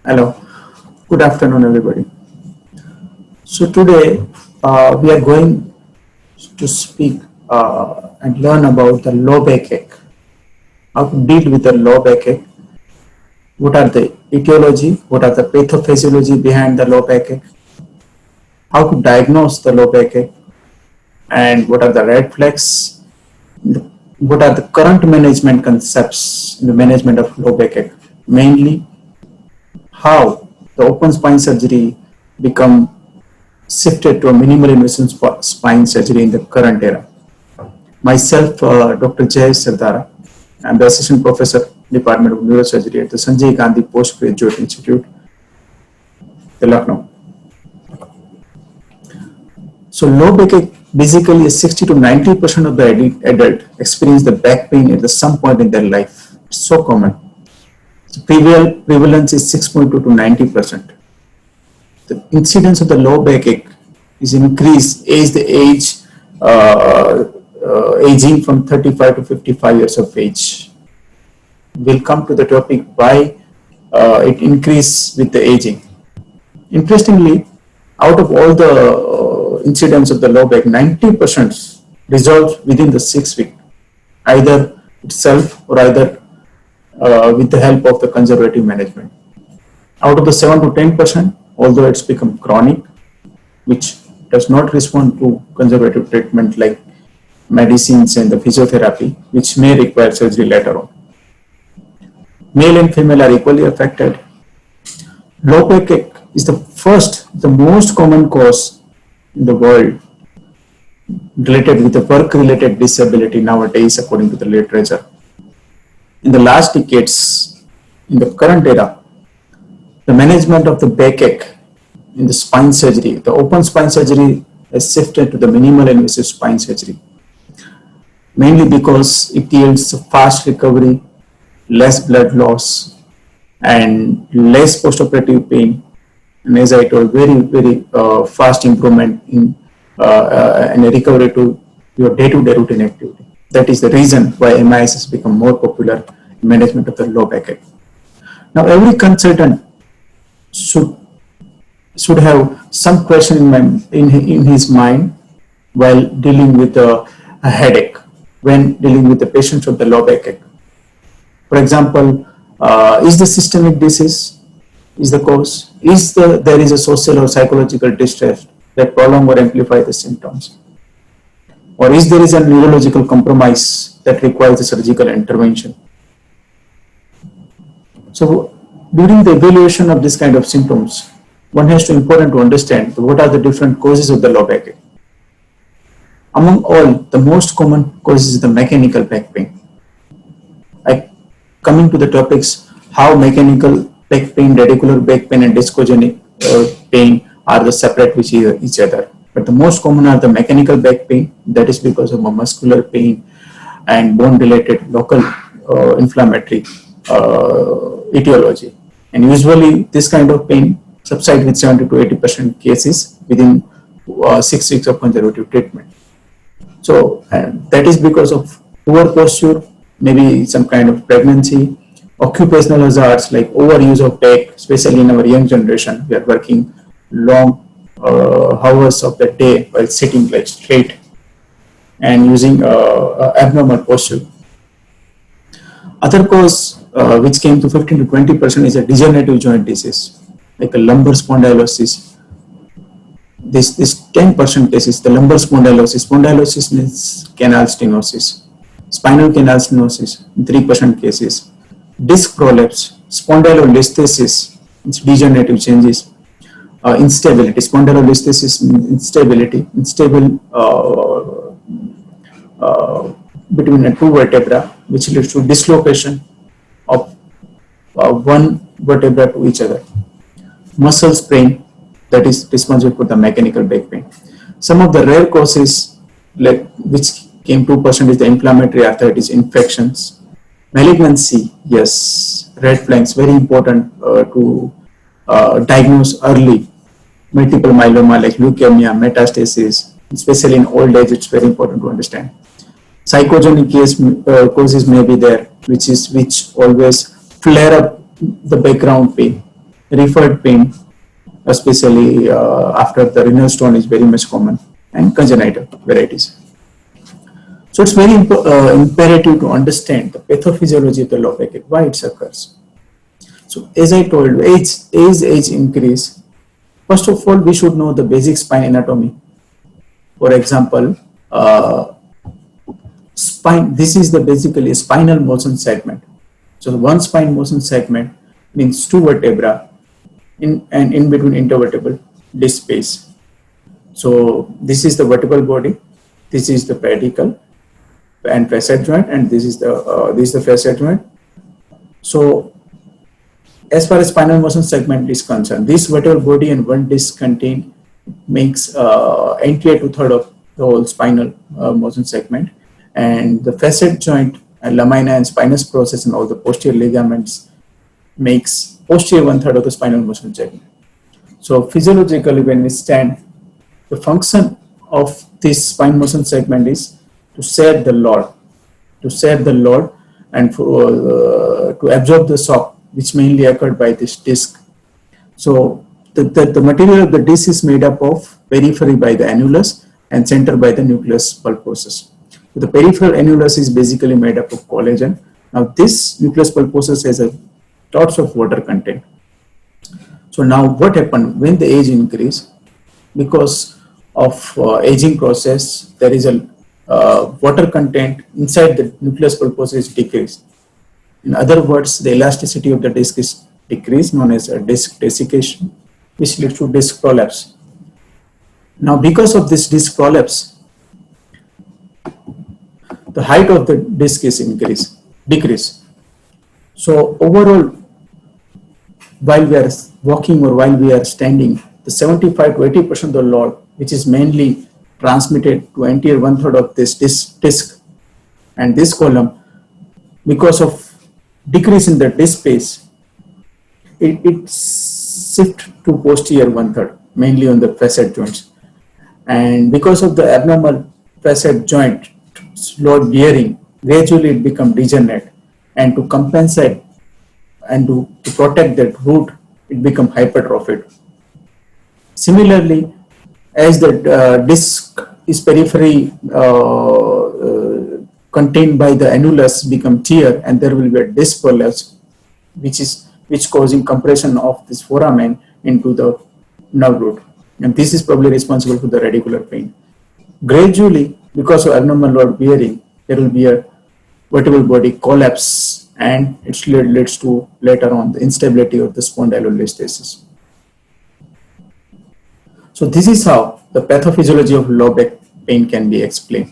Hello, good afternoon, everybody. So today we are going to speak and learn about the low backache. How to deal with the low backache? What are the etiology? What are the pathophysiology behind the low backache? How to diagnose the low backache? And what are the red flags? What are the current management concepts in the management of low backache? Mainly, how the open spine surgery become shifted to a minimal invasive spine surgery in the current era. Myself, Dr. Jay Sardara, I'm the Assistant Professor, Department of Neurosurgery at the Sanjay Gandhi Postgraduate Institute, Lucknow. So low backache, basically 60 to 90% of the adult experience the back pain at some point in their life. It's so common. So prevalence is 6.2 to 90%. The incidence of the low backache is increased as the age aging from 35 to 55 years of age. We'll come to the topic why it increases with the aging. Interestingly, out of all the incidents of the low back, 90% resolves within the 6 weeks, either itself or either with the help of the conservative management. Out of the 7 to 10%, although it's become chronic, which does not respond to conservative treatment like medicines and the physiotherapy, which may require surgery later on. Male and female are equally affected. Low backache is the most common cause in the world related with the work-related disability nowadays, according to the literature. In the last decades, in the current era, the management of the backache in the spine surgery, the open spine surgery has shifted to the minimal invasive spine surgery, mainly because it yields fast recovery, less blood loss, and less postoperative pain. And as I told, very fast improvement in and a recovery to your day-to-day routine activity. That is the reason why MIS has become more popular in management of the low backache. Now, every consultant should have some question in his mind while dealing with a headache, when dealing with the patients of the low backache. For example, is the systemic disease is the cause? There is a social or psychological distress that prolong or amplify the symptoms? Or is there a neurological compromise that requires a surgical intervention? So during the evaluation of this kind of symptoms, one has to important to understand what are the different causes of the low backache. Among all, the most common causes is the mechanical back pain. Coming to the topics, how mechanical back pain, radicular back pain, and discogenic pain are the separate with each other. But the most common are the mechanical back pain, that is because of a muscular pain and bone-related local inflammatory etiology. And usually this kind of pain subsides with 70 to 80% cases within 6 weeks of conservative treatment. So that is because of poor posture, maybe some kind of pregnancy, occupational hazards like overuse of back, especially in our young generation. We are working long hours of the day while sitting like straight and using abnormal posture. Other cause which came to 15 to 20% is a degenerative joint disease, like a lumbar spondylosis. This 10% cases, the lumbar spondylosis. Spondylosis means canal stenosis. Spinal canal stenosis, 3% cases. Disc prolapse, spondylolisthesis, it's degenerative changes. Instability, spondylolisthesis, instability, unstable between the two vertebrae, which leads to dislocation of one vertebra to each other. Muscle sprain, that is responsible for the mechanical back pain. Some of the rare causes, like which came 2%, is the inflammatory arthritis infections. Malignancy, yes, red flags, very important to diagnose early. Multiple myeloma like leukemia, metastasis, especially in old age, it's very important to understand. Psychogenic causes may be there, which always flare up the background pain. referred pain, especially after the renal stone is very much common, and congenital varieties. So it's very imperative to understand the pathophysiology of the low back ache, why it occurs. So as I told you, age increase. First of all, we should know the basic spine anatomy. For example, spine. This is the basically spinal motion segment. So the one spine motion segment means two vertebra in between intervertebral disc space. So this is the vertebral body. This is the pedicle and facet joint, and this is the facet joint. So as far as spinal motion segment is concerned, this vertebral body and one disc contained makes entire two-thirds of the whole spinal motion segment, and the facet joint and lamina and spinous process and all the posterior ligaments makes posterior one-third of the spinal motion segment. So physiologically, when we stand, the function of this spine motion segment is to share the load, and to absorb the shock, which mainly occurred by this disc. So the material of the disc is made up of periphery by the annulus and center by the nucleus pulposus. So the peripheral annulus is basically made up of collagen. Now this nucleus pulposus has a lots of water content. So now what happened when the age increase? Because of aging process, there is a water content inside the nucleus pulposus is decreased. In other words, the elasticity of the disc is decreased, known as a disc desiccation, which leads to disc prolapse. Now, because of this disc prolapse, the height of the disc is decreased. So overall, while we are walking or while we are standing, the 75 to 80% of the load, which is mainly transmitted to anterior one-third of this disc and this column, because of decrease in the disc space, it shifts to posterior one-third, mainly on the facet joints. And because of the abnormal facet joint load bearing, gradually it becomes degenerate, and to compensate and to protect that root, it becomes hypertrophied. Similarly, as the disc is periphery contained by the annulus become tear, and there will be a disc prolapse, which causing compression of this foramen into the nerve root, and this is probably responsible for the radicular pain. Gradually, because of abnormal load bearing, there will be a vertebral body collapse, and it leads to later on the instability of the spondylolisthesis. So this is how the pathophysiology of low back pain can be explained.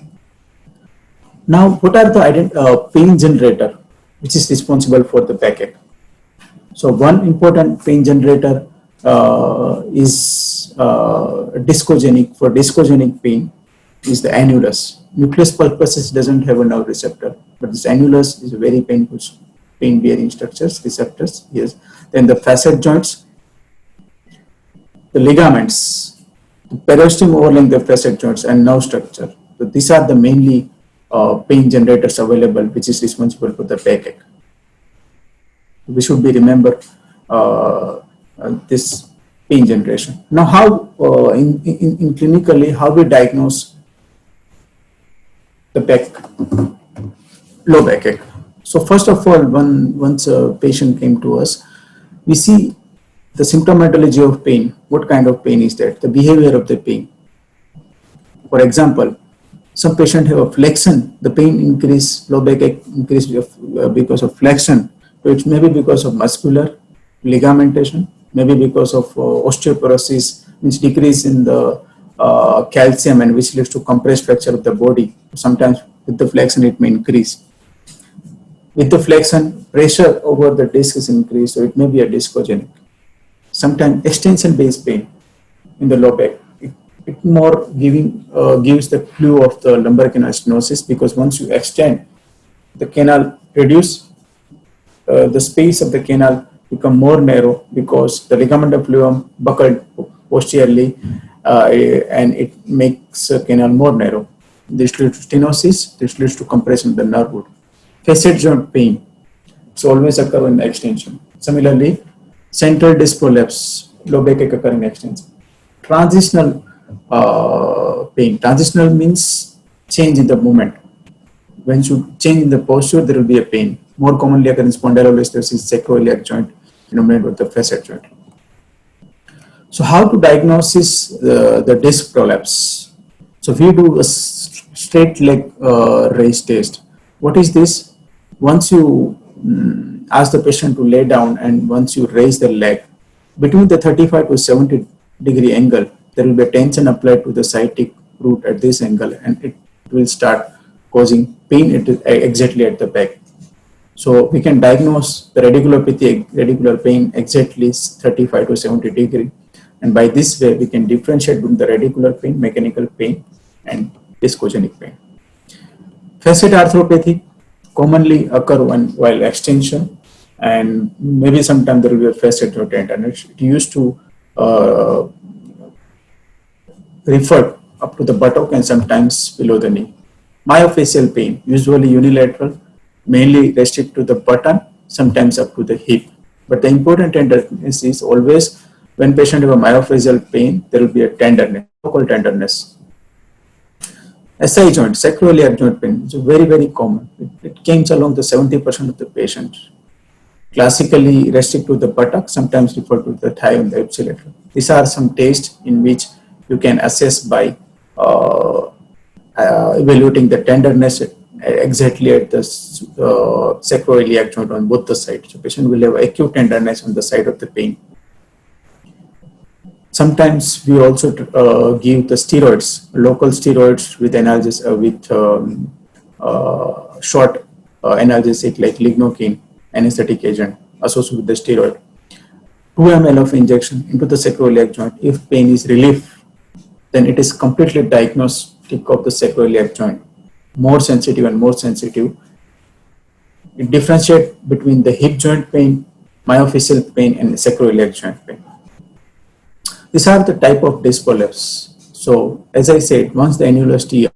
Now, what are the pain generator which is responsible for the backache? So one important pain generator is discogenic. For discogenic pain is the annulus. Nucleus pulposus doesn't have a nerve receptor, but this annulus is a very painful pain-bearing receptors. Yes. Then the facet joints, the ligaments, the periosteum overlaying the facet joints, and nerve structure. So these are the mainly pain generators available, which is responsible for the backache. We should be remember this pain generation. Now, how in clinically how we diagnose the low backache? So first of all, once a patient came to us, we see the symptomatology of pain. What kind of pain is that? The behavior of the pain. For example, some patients have a flexion, the pain increase, low backache increase because of flexion. So it may be because of muscular ligamentation, maybe because of osteoporosis, which decrease in the calcium and which leads to compressed fracture of the body. Sometimes with the flexion it may increase. With the flexion, pressure over the disc is increased, so it may be a discogenic. Sometimes extension-based pain in the low back. It more gives the clue of the lumbar canal stenosis, because once you extend the canal, reduce the space of the canal become more narrow because the ligamentum fluum buckled posteriorly and it makes the canal more narrow. This leads to stenosis, this leads to compression of the nerve root. Facet joint pain, it's always occur in the extension. Similarly, central disc prolapse, low back occurring extension. Transitional pain. Transitional means change in the movement. When you change in the posture, there will be a pain. More commonly occurs in spondylolisthesis, sacroiliac joint, phenomenon with the facet joint. So how to diagnose the disc prolapse? So we do a straight leg raise test. What is this? Once you ask the patient to lay down and once you raise the leg, between the 35 to 70 degree angle, there will be a tension applied to the sciatic root at this angle and it will start causing pain exactly at the back. So we can diagnose the radiculopathy, radicular pain exactly 35 to 70 degree. And by this way, we can differentiate between the radicular pain, mechanical pain, and discogenic pain. Facet arthropathy commonly occur while extension, and maybe sometime there will be a facet or tenderness. It used to refer up to the buttock and sometimes below the knee. Myofascial pain, usually unilateral, mainly restrict to the button, sometimes up to the hip. But the important tenderness is always when patient have a myofascial pain, there will be a tenderness, local tenderness. SI joint, sacroiliac joint pain, is very, very common. It comes along the 70% of the patients. Classically restrict to the buttock, sometimes referred to the thigh and the ipsilateral. These are some tests in which you can assess by evaluating the tenderness exactly at the sacroiliac joint on both the sides. So patient will have acute tenderness on the side of the pain. Sometimes we also give the steroids, local steroids with analgesia, with short analgesic like lignocaine, anesthetic agent associated with the steroid. 2 ml of injection into the sacroiliac joint. If pain is relief, then it is completely diagnostic of the sacroiliac joint. More sensitive and more sensitive. It differentiates between the hip joint pain, myofascial pain, and sacroiliac joint pain. These are the type of disc prolapse. So as I said, once the annulus TR,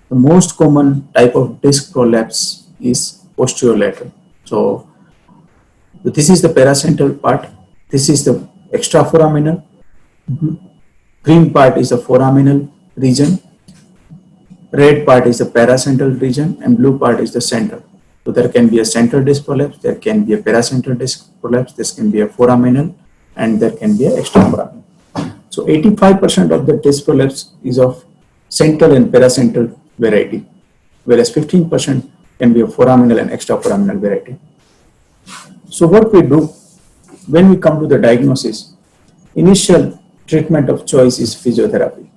the most common type of disc prolapse is posterolateral. So this is the paracentral part. This is the extraforaminal. Green part is the foraminal region. Red part is the paracentral region and blue part is the central. So there can be a central disc prolapse, there can be a paracentral disc prolapse, this can be a foraminal, and there can be an extraforaminal. So 85% of the disc prolapse is of central and paracentral variety, whereas 15% can be a foraminal and extraforaminal variety. So what we do when we come to the diagnosis, initial treatment of choice is physiotherapy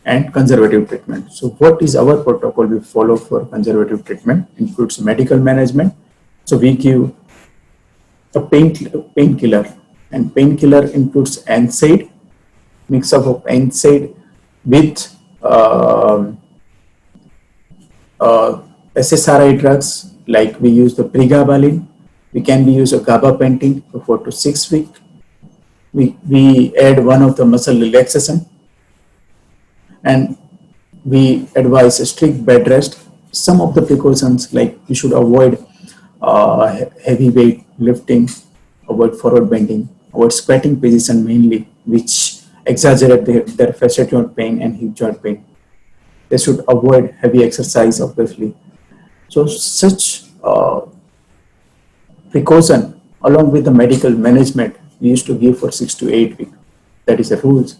and conservative treatment. So what is our protocol we follow for conservative treatment? Includes medical management. So we give a painkiller, and painkiller includes NSAID, mix up of NSAID with SSRI drugs, like we use the pregabalin. We can be use a gabapentin for 4 to 6 weeks. We add one of the muscle relaxation, and we advise a strict bed rest. Some of the precautions, like you should avoid heavy weight lifting, avoid forward bending, avoid squatting position mainly, which exaggerate their facet joint pain and hip joint pain. They should avoid heavy exercise, obviously. So such precaution along with the medical management we used to give for 6 to 8 weeks. That is the rules.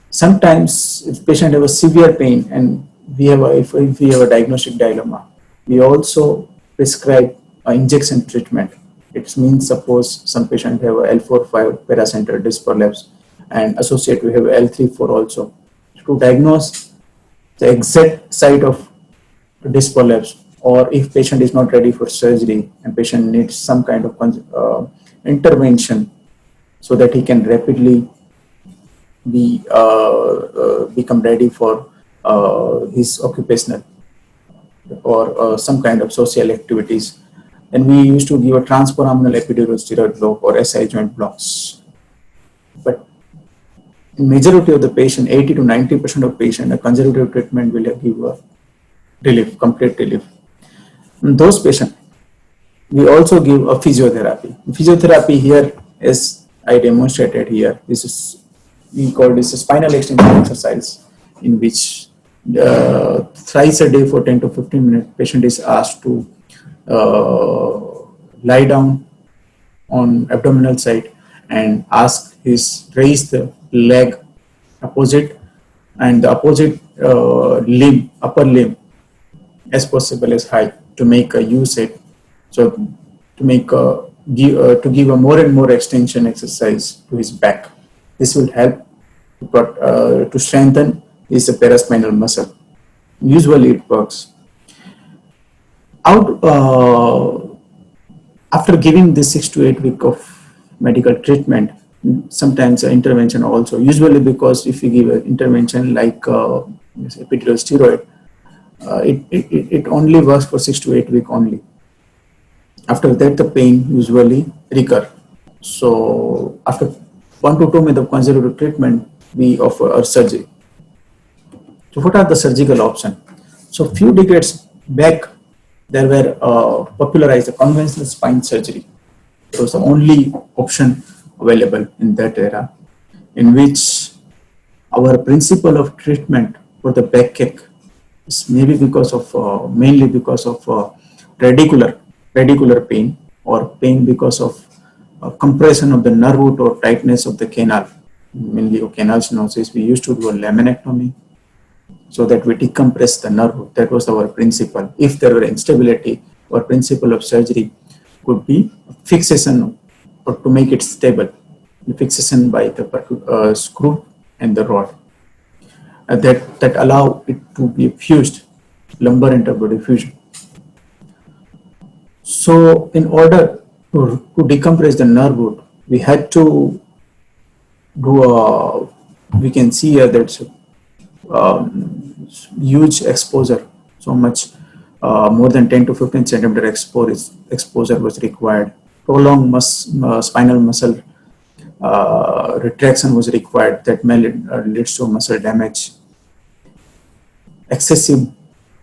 Sometimes if patient have a severe pain and if we have a diagnostic dilemma, we also prescribe injection treatment. It means suppose some patient have a L4-5 paracentral disc prolapse and associate we have L3-4 also. To diagnose the exact site of disc prolapse, or if patient is not ready for surgery and patient needs some kind of intervention so that he can rapidly become ready for his occupational or some kind of social activities, then we used to give a transforaminal epidural steroid block or SI joint blocks. But in majority of the patient, 80 to 90% of patient, a conservative treatment will give a relief, complete relief. In those patients, We also give a physiotherapy. Physiotherapy here, as I demonstrated here, this is, we call this a spinal extension exercise, in which thrice a day for 10 to 15 minutes, patient is asked to lie down on abdominal side and raise the leg opposite, and the opposite limb, upper limb, as possible as high, to make a U shape. So to make to give a more and more extension exercise to his back. This will help to strengthen his paraspinal muscle. Usually it works. After giving this 6 to 8 week of medical treatment, sometimes intervention also. Usually, because if you give an intervention like epidural steroid, it only works for 6 to 8 weeks only. After that, the pain usually recur. So after 1 to 2 months of conservative treatment, we offer a surgery. So what are the surgical options? So few decades back, there were popularized the conventional spine surgery. It was the only option available in that era, in which our principle of treatment for the backache is mainly because of radicular pain, or pain because of compression of the nerve root or tightness of the canal, mainly canal stenosis. We used to do a laminectomy so that we decompress the nerve root. That was our principle. If there were instability, our principle of surgery could be fixation, or to make it stable, the fixation by the screw and the rod that allow it to be fused, lumbar interbody fusion. So in order to decompress the nerve root, we had to do we can see here that's huge exposure, so much more than 10 to 15 centimeter exposure was required. Prolonged spinal muscle retraction was required, that may leads to muscle damage. Excessive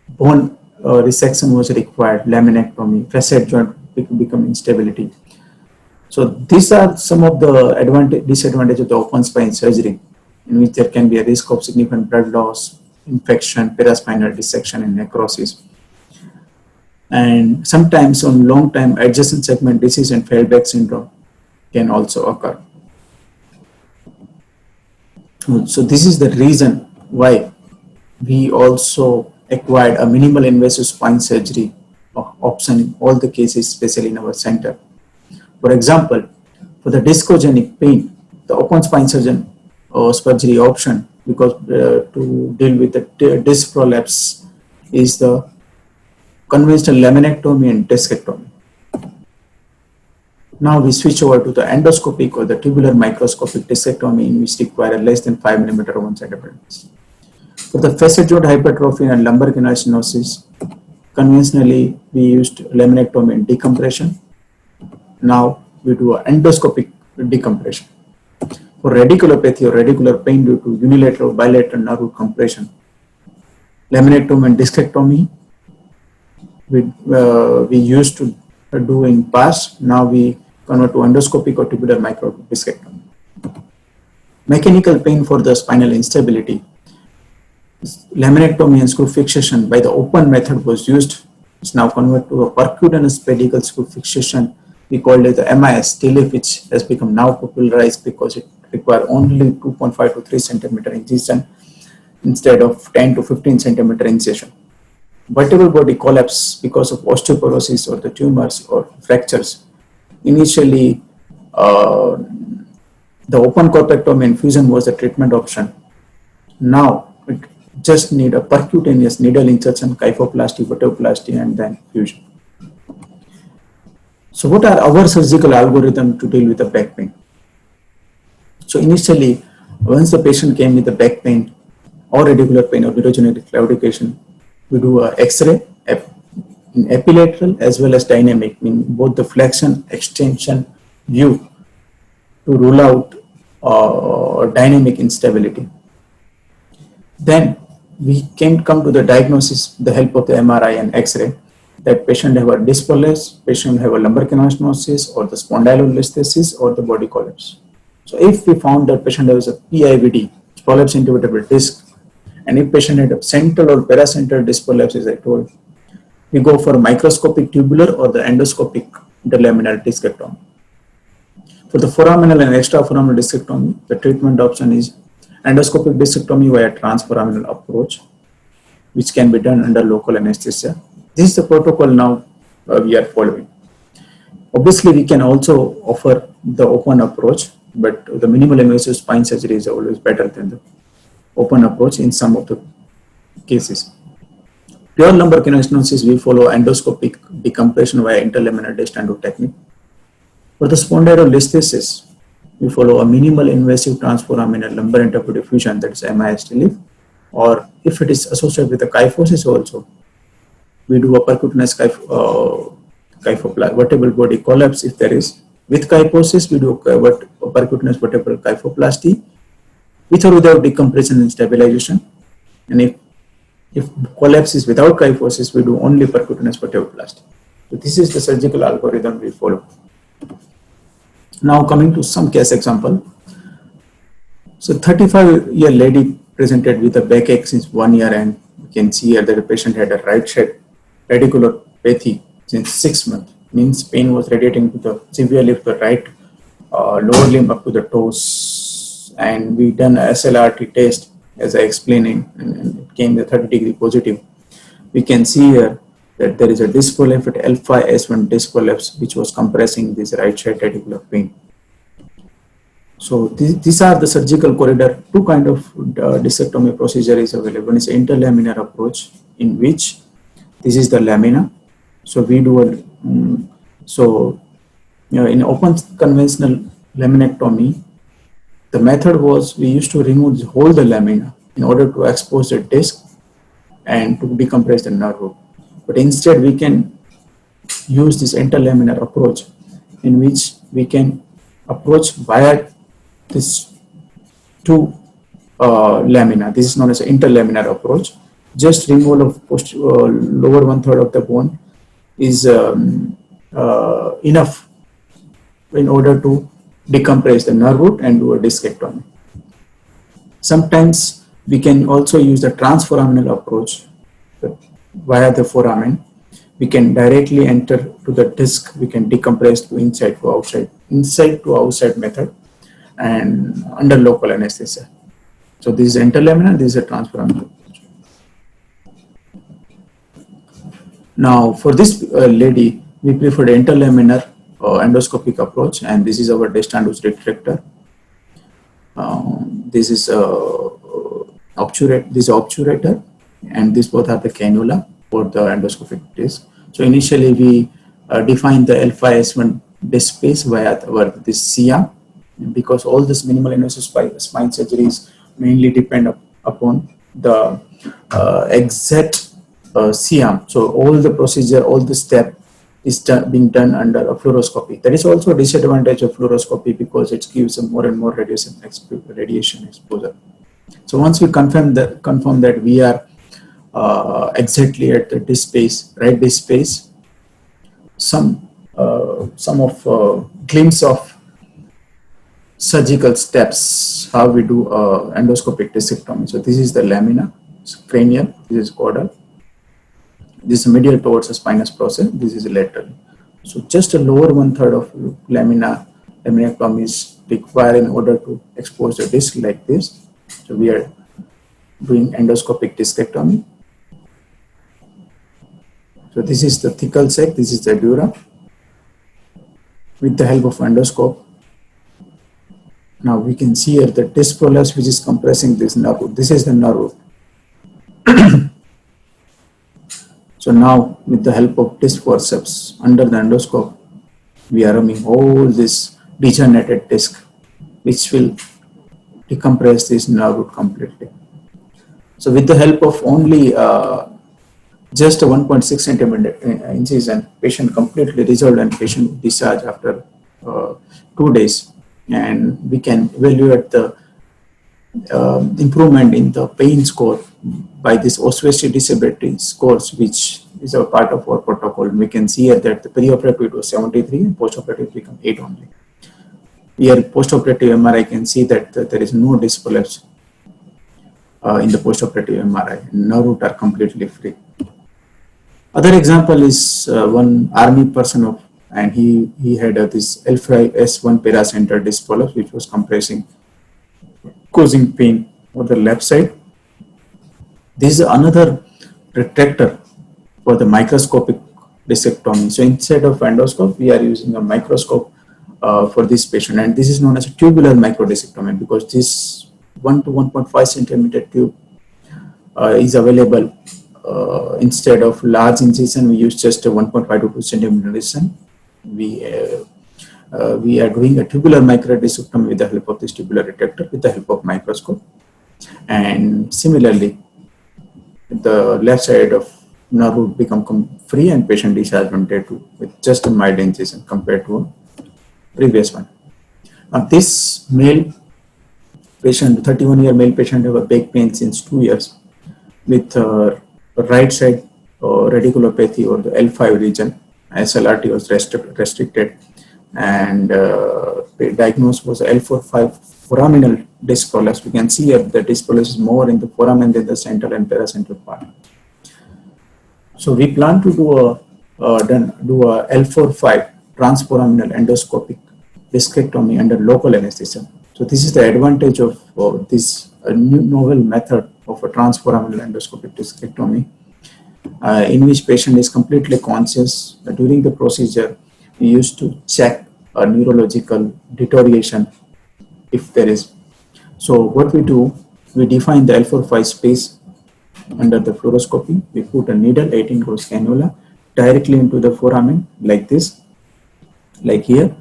bone resection was required, laminectomy, facet joint become instability. So these are some of the disadvantages of the open spine surgery, in which there can be a risk of significant blood loss, infection, paraspinal dissection, and necrosis. And sometimes on long time, adjacent segment disease and failed back syndrome can also occur. So this is the reason why we also acquired a minimal invasive spine surgery option in all the cases, especially in our center. For example, for the discogenic pain, the open spine surgery option, because to deal with the disc prolapse, is the conventional laminectomy and discectomy. Now we switch over to the endoscopic or the tubular microscopic discectomy, in which require less than 5 mm or 1 centimeter. For the facet joint hypertrophy and lumbar canal stenosis, conventionally we used laminectomy and decompression. Now we do an endoscopic decompression. For radiculopathy or radicular pain due to unilateral or bilateral nerve root compression, laminectomy and discectomy we used to do in past. Now we convert to endoscopic or tubular microdiscectomy. Mechanical pain for the spinal instability, laminectomy and screw fixation by the open method was used. It's now converted to a percutaneous pedicle screw fixation. We called it the MIS TLIF, which has become now popularized because it requires only 2.5 to 3 centimeter incision instead of 10 to 15 centimeter incision. Vertebral body collapse because of osteoporosis or the tumors or fractures. Initially, the open corpectomy and fusion was the treatment option. Now it just need a percutaneous needle insertion, kyphoplasty, vertebroplasty, and then fusion. So what are our surgical algorithms to deal with the back pain? So initially, once the patient came with the back pain or radicular pain or neurogenic claudication, we do a X-ray in epilateral as well as dynamic, meaning both the flexion, extension view, to rule out dynamic instability. Then we can come to the diagnosis with the help of the MRI and X-ray. that patient have a disc prolapse, patient have a lumbar canal stenosis, or the spondylolisthesis, or the body collapse. So if we found that patient has a PIVD, prolapse intervertebral disc, and if patient had a central or paracentral disc prolapse, as I told, we go for microscopic tubular or the endoscopic interlaminar discectomy. For the foraminal and extraforaminal discectomy, the treatment option is endoscopic discectomy via transforaminal approach, which can be done under local anesthesia. This is the protocol now we are following. Obviously, we can also offer the open approach, but the minimal invasive spine surgery is always better than the open approach in some of the cases. Pure lumbar canal stenosis, we follow endoscopic decompression via interlaminar disc endo technique. For the spondylolisthesis, we follow a minimal invasive transforaminal lumbar interdiffusion, that is MIS relief, or if it is associated with a kyphosis also, we do a percutaneous vertebral body collapse if there is. With kyphosis, we do a percutaneous vertebral kyphoplasty with or without decompression and stabilization. And if collapse is without kyphosis, we do only percutaneous vertebroplasty. So this is the surgical algorithm we follow. Now coming to some case example. So 35-year lady presented with a backache since 1 year, and you can see here that the patient had a right side radiculopathy since 6 months. Means pain was radiating to the severely to the right lower limb up to the toes, and we done a SLRT test as I explaining, and it came the 30-degree positive. We can see here that there is a disc prolapse at L5S1 disc prolapse which was compressing this right side radicular vein. So these are the surgical corridor. Two kind of discectomy procedure is available. One is interlaminar approach, in which this is the lamina. So we do in open conventional laminectomy, the method was we used to remove the whole the lamina in order to expose the disc and to decompress the nerve root. But instead we can use this interlaminar approach, in which we can approach via this two lamina. This is known as an interlaminar approach. Just removal of lower 1/3 of the bone is enough in order to decompress the nerve root and do a discectomy. Sometimes we can also use the transforaminal approach via the foramen. We can directly enter to the disc. We can decompress to inside to outside method, and under local anesthesia. So this is interlaminar, this is a transforaminal approach. Now for this lady, we preferred interlaminar endoscopic approach, and this is our Destandus retractor. This is obturator, and this both are the cannula for the endoscopic disc. So initially we define the L5S1 disc space via this SIA, because all this minimal invasive spine surgeries mainly depend upon the exact SIAM. So all the procedure, all the step is being done under a fluoroscopy. That is also a disadvantage of fluoroscopy, because it gives more and more radiation exposure. So once we confirm that we are exactly at the disc space, right disc space, some of glimpse of surgical steps how we do endoscopic discectomy. So this is the lamina, cranial, this is caudal. This is medial towards the spinous process, this is lateral. So just a lower 1/3 of laminectomy is required in order to expose the disc like this. So we are doing endoscopic discectomy. So this is the thecal sac, this is the dura. With the help of endoscope, now we can see here the disc prolapse which is compressing this nerve root. This is the nerve root. So now with the help of disc forceps under the endoscope, we are removing all this degenerated disc which will decompress this nerve root completely. So with the help of only just a 1.6 centimeter incision, patient completely resolved and patient discharged after 2 days, and we can evaluate the improvement in the pain score by this OSWST disability scores, which is a part of our protocol. We can see here that the perioperative it was 73 and postoperative become 8 only. Here postoperative MRI can see that there is no disc prolapse in the postoperative MRI. Nerve root are completely free. Other example is one army person of, and he had this L5S1 paracenter disc prolapse which was compressing, causing pain on the left side. This is another retractor for the microscopic discectomy. So instead of endoscope, we are using a microscope for this patient, and this is known as a tubular microdiscectomy because this 1 to 1.5 centimeter tube is available. Instead of large incision, we use just a 1.5 to 2 centimeter incision. We are doing a tubular microdiscectomy with the help of this tubular retractor with the help of microscope. And similarly, the left side of nerve root become free and patient discharged on day 2 with just a mild incision compared to a previous one. Now this male patient, 31-year male patient, have a back pain since 2 years with right side radiculopathy or the L5 region. SLRT was restricted, and diagnosed was L4-5 foraminal disc prolapse. We can see here the disc prolapse is more in the foramen than the central and paracentral part. So we plan to do a L4-5 transforaminal endoscopic discectomy under local anesthesia. So this is the advantage of this new novel method of a transforaminal endoscopic discectomy, in which patient is completely conscious. During the procedure, we used to check a neurological deterioration if there is. So what we do, we define the L4-5 space under the fluoroscopy. We put a needle 18 gauge cannula directly into the foramen like this, like here.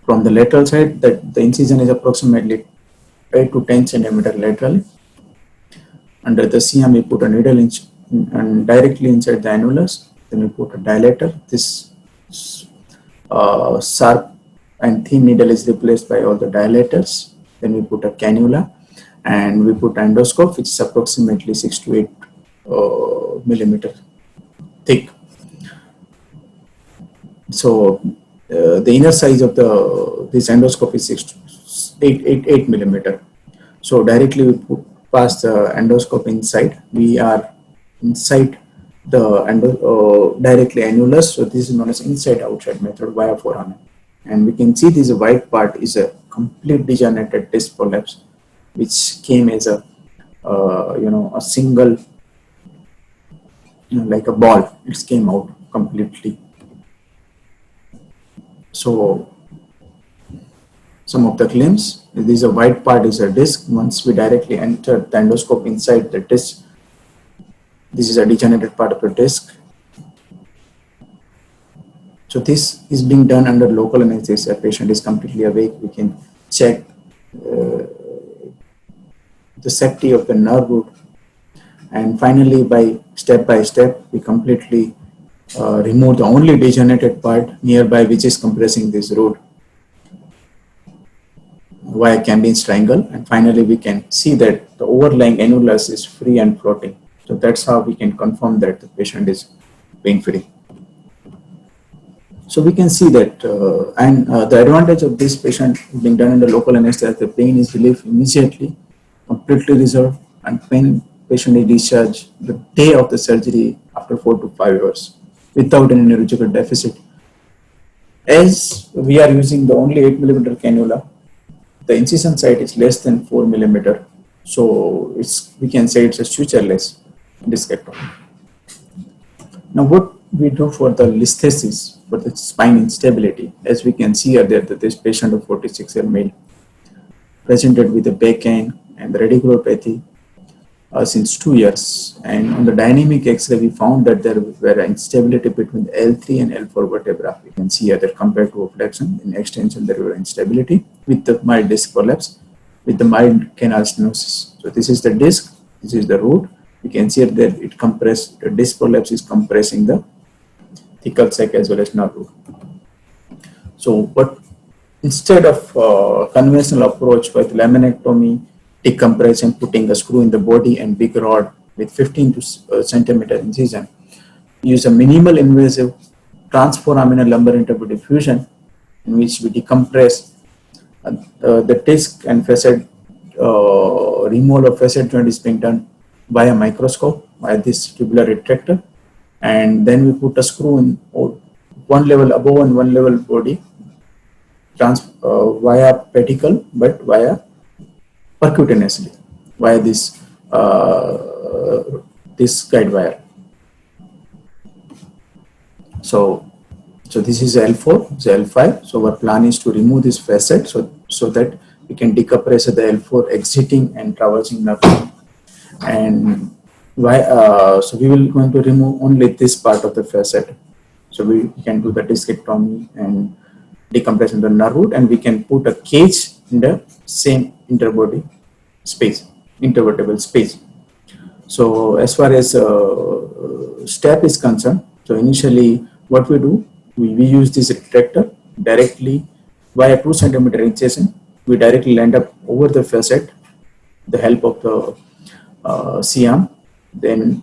From the lateral side, that the incision is approximately 8 to 10 centimeter laterally. Under the CM, we put a needle and directly inside the annulus. Then we put a dilator. This sharp and thin needle is replaced by all the dilators. Then we put a cannula and we put endoscope, which is approximately 6 to 8 millimeter thick. So the inner size of this endoscope is 8 millimeter. So directly we pass the endoscope inside. We are inside the directly annulus. So this is known as inside-outside method via foramen. And we can see this white part is a complete degenerated disc prolapse, which came as a a single, like a ball. It came out completely. So some of the claims, this a white part is a disc. Once we directly enter the endoscope inside the disc, this is a degenerated part of the disc. So this is being done under local anesthesia. Patient is completely awake. We can check the safety of the nerve root, and finally, by step, we completely remove the only degenerated part nearby, which is compressing this root via Cambine's triangle, and finally we can see that the overlying annulus is free and floating. So that's how we can confirm that the patient is pain free. So we can see that, the advantage of this patient being done in the local anesthesia, the pain is relieved immediately, completely resolved, and patient is discharged the day of the surgery after 4 to 5 hours without any neurological deficit. As we are using the only 8 millimeter cannula, the incision site is less than 4 millimeter. So we can say it's a sutureless discectomy. Now what we do for the listhesis, for the spine instability, as we can see here that this patient of 46-year male presented with a back pain and radiculopathy since 2 years, and on the dynamic X-ray we found that there were instability between the L3 and L4 vertebra. We can see here that compared to flexion, in extension there were instability with the mild disc prolapse with the mild canal stenosis. So this is the disc, this is the root. We can see that it compressed, the disc prolapse is compressing the thecal sac as well as nerve root. So, but instead of conventional approach with laminectomy decompress and putting a screw in the body and big rod with 15 to centimeter incision. Use a minimal invasive transforaminal lumbar interbody fusion in which we decompress the disc and facet removal of facet joint is being done by a microscope by this tubular retractor, and then we put a screw in one level above and one level body via pedicle but via percutaneously via this guide wire. So this is L4, this is L5. So our plan is to remove this facet so that we can decompress the L4 exiting and traversing nerve. And so we will going to remove only this part of the facet. So we can do the discectomy and decompression the nerve root, and we can put a cage in the same interbody space, intervertebral space. So as far as step is concerned, so initially what we do, we use this retractor directly via 2 centimeter incision. We directly land up over the facet, the help of the C-arm. Then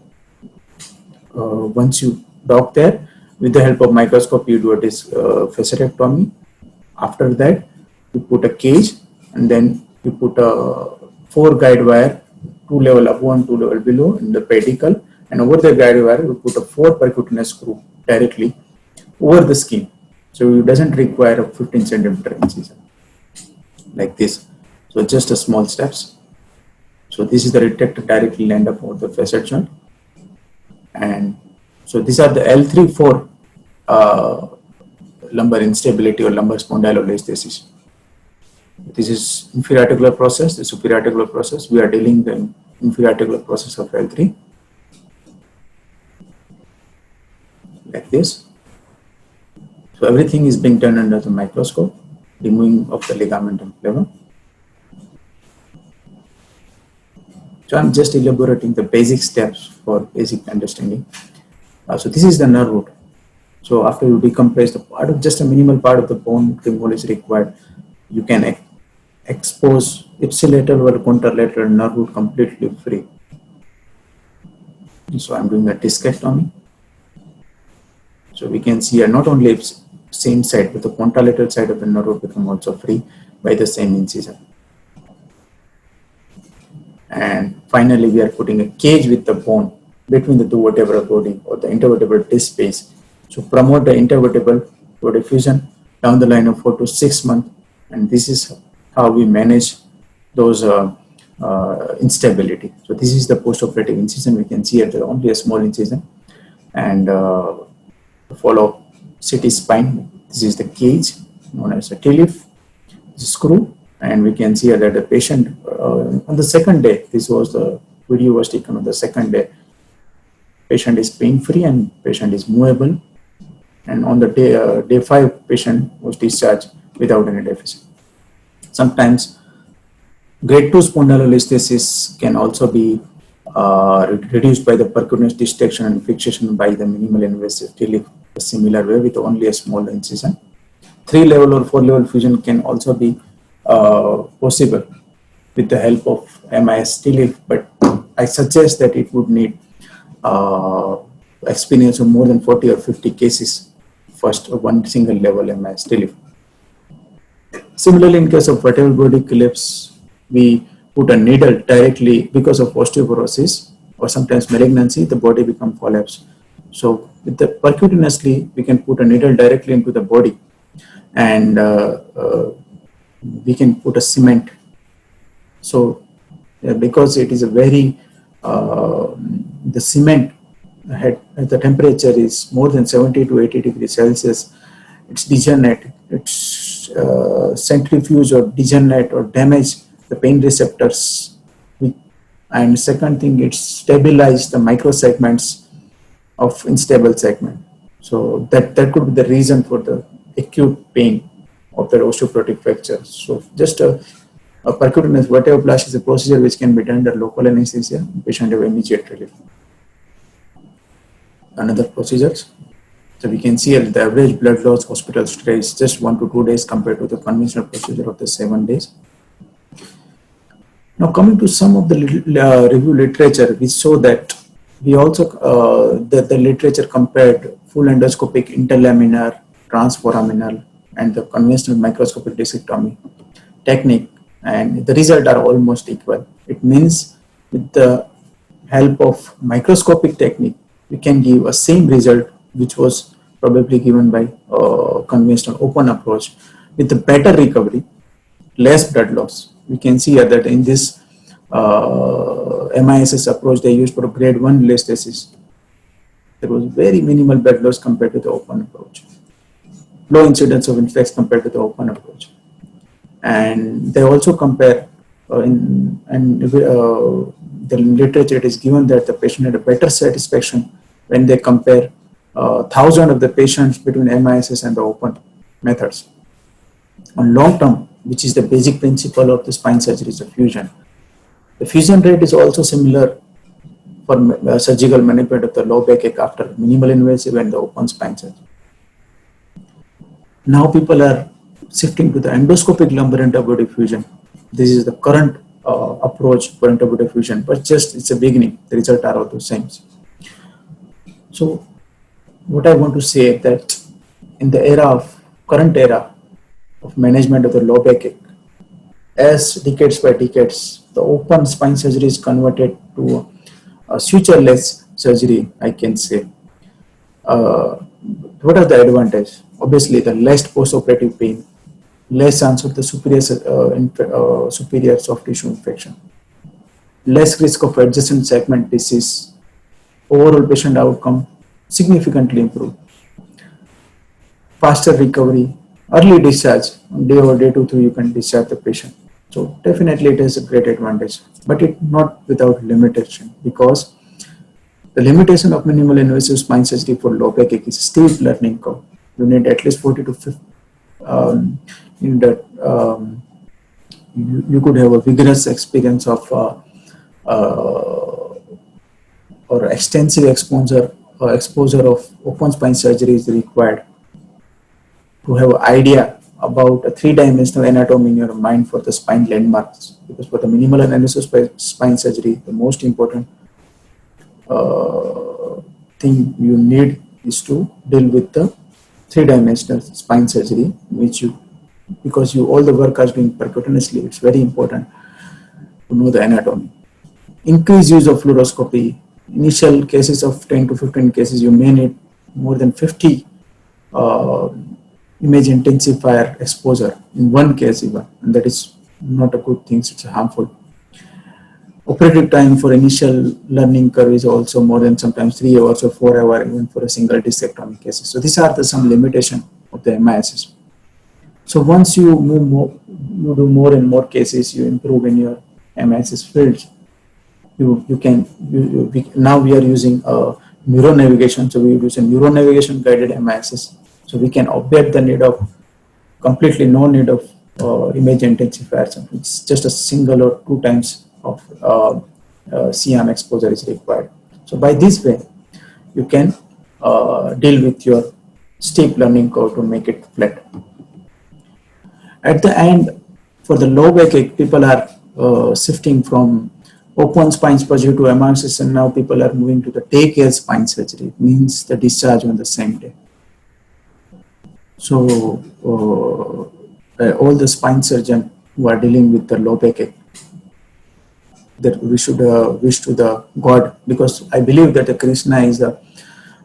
once you dock there, with the help of microscope, you do a facetectomy. After that, you put a cage, and then you put a 4 guide wire, 2 level above and 2 level below in the pedicle, and over the guide wire, you put a 4 percutaneous screw directly over the skin. So it doesn't require a 15 centimeter incision like this. So just a small steps. So this is the retractor directly land up over the facet joint. And so these are the L3-4 lumbar instability or lumbar spondylolisthesis. This is inferior articular process, the superior articular process. We are dealing the inferior articular process of L3 like this. So everything is being done under the microscope, removing of the ligament and flavor. So I'm just elaborating the basic steps for basic understanding. So this is the nerve root. So after you decompress the part of just a minimal part of the bone removal is required, you can expose ipsilateral or contralateral nerve root completely free. So I'm doing a discectomy. So we can see not only same side, but the contralateral side of the nerve root become also free by the same incision. And finally, we are putting a cage with the bone between the 2 vertebral body or the intervertebral disc space to promote the intervertebral body fusion down the line of 4 to 6 months. And this is how we manage those instability. So this is the postoperative incision. We can see it only a small incision, and follow CT spine. This is the cage known as a T-leaf screw, and we can see that the patient on the second day, this was the video was taken on the second day, patient is pain free and patient is movable, and on the day 5 patient was discharged without any deficit. Sometimes grade 2 spondylolisthesis can also be reduced by the percutaneous dissection and fixation by the minimal invasive T-leaf, a similar way with only a small incision. 3-level or 4-level fusion can also be possible with the help of MIS T-leaf, but I suggest that it would need experience of more than 40 or 50 cases first of one single level MIS T-leaf. Similarly, in case of vertebral body collapse, we put a needle directly because of osteoporosis or sometimes malignancy, the body becomes collapsed. So with the percutaneously, we can put a needle directly into the body, and we can put a cement. So because it is a very, the cement the temperature is more than 70 to 80 degrees Celsius, it's degenerate, it's centrifuge or degenerate or damage the pain receptors. And second thing, it stabilizes the microsegments of unstable segment. So that could be the reason for the acute pain of the osteoporotic fracture. So just a percutaneous vertebroplasty is a procedure which can be done under local anesthesia. Patient have immediate relief. Another procedures. So we can see that the average blood loss hospital stay is just 1 to 2 days compared to the conventional procedure of the 7 days. Now coming to some of the review literature, we saw that we also the literature compared full endoscopic interlaminar, transforaminal, and the conventional microscopic discectomy technique, and the results are almost equal. It means with the help of microscopic technique, we can give a same result which was probably given by conventional open approach with a better recovery, less blood loss. We can see here that in this MISS approach they used for grade 1 cholestasis, there was very minimal blood loss compared to the open approach. Low incidence of infects compared to the open approach. And they also compare the literature is given that the patient had a better satisfaction when they compare 1,000 of the patients between MISS and the open methods. On long term, which is the basic principle of the spine surgery, is the fusion. The fusion rate is also similar for surgical management of the low backache after minimal invasive and the open spine surgery. Now people are shifting to the endoscopic lumbar interbody fusion. This is the current approach for interbody fusion, but just it's a beginning. The results are all the same. So what I want to say that in the current era of management of the low backache, as decades by decades, the open spine surgery is converted to a sutureless surgery, I can say. What are the advantages? Obviously, the less post-operative pain, less chance of the superior soft tissue infection, less risk of adjacent segment disease, overall patient outcome significantly improved, faster recovery, early discharge. On day or day 2, 3, you can discharge the patient. So definitely it has a great advantage, but it not without limitation, because the limitation of minimal invasive spine surgery for low backache is steep learning curve. You need at least 40 to 50. You could have a vigorous experience of or extensive exposure of open spine surgery is required to have an idea about a 3-dimensional anatomy in your mind for the spine landmarks. Because for the minimal invasive spine surgery, the most important thing you need is to deal with the 3-dimensional spine surgery, because all the work is doing percutaneously. It's very important to know the anatomy. Increased use of fluoroscopy. Initial cases of 10 to 15 cases, you may need more than 50 image intensifier exposure in one case even, and that is not a good thing, it's harmful. Operative time for initial learning curve is also more than sometimes 3 hours or 4 hours even for a single discectomy cases. So these are some limitations of the MISS. So once you do more and more cases, you improve in your MISS fields. Now we are using neuro navigation, so we use a neuro navigation guided MISS. So we can obviate the need of completely no need of image intensifiers. It's just a single or 2 times of CM exposure is required. So by this way, you can deal with your steep learning curve to make it flat. At the end, for the low backache, people are shifting from open spine surgery to MISS, and now people are moving to the day care spine surgery. It means the discharge on the same day. So all the spine surgeons who are dealing with the low backache, that we should wish to the God, because I believe that Krishna is the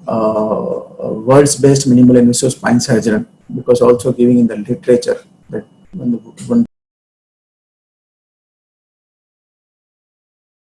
world's best minimal invasive spine surgeon, because also giving in the literature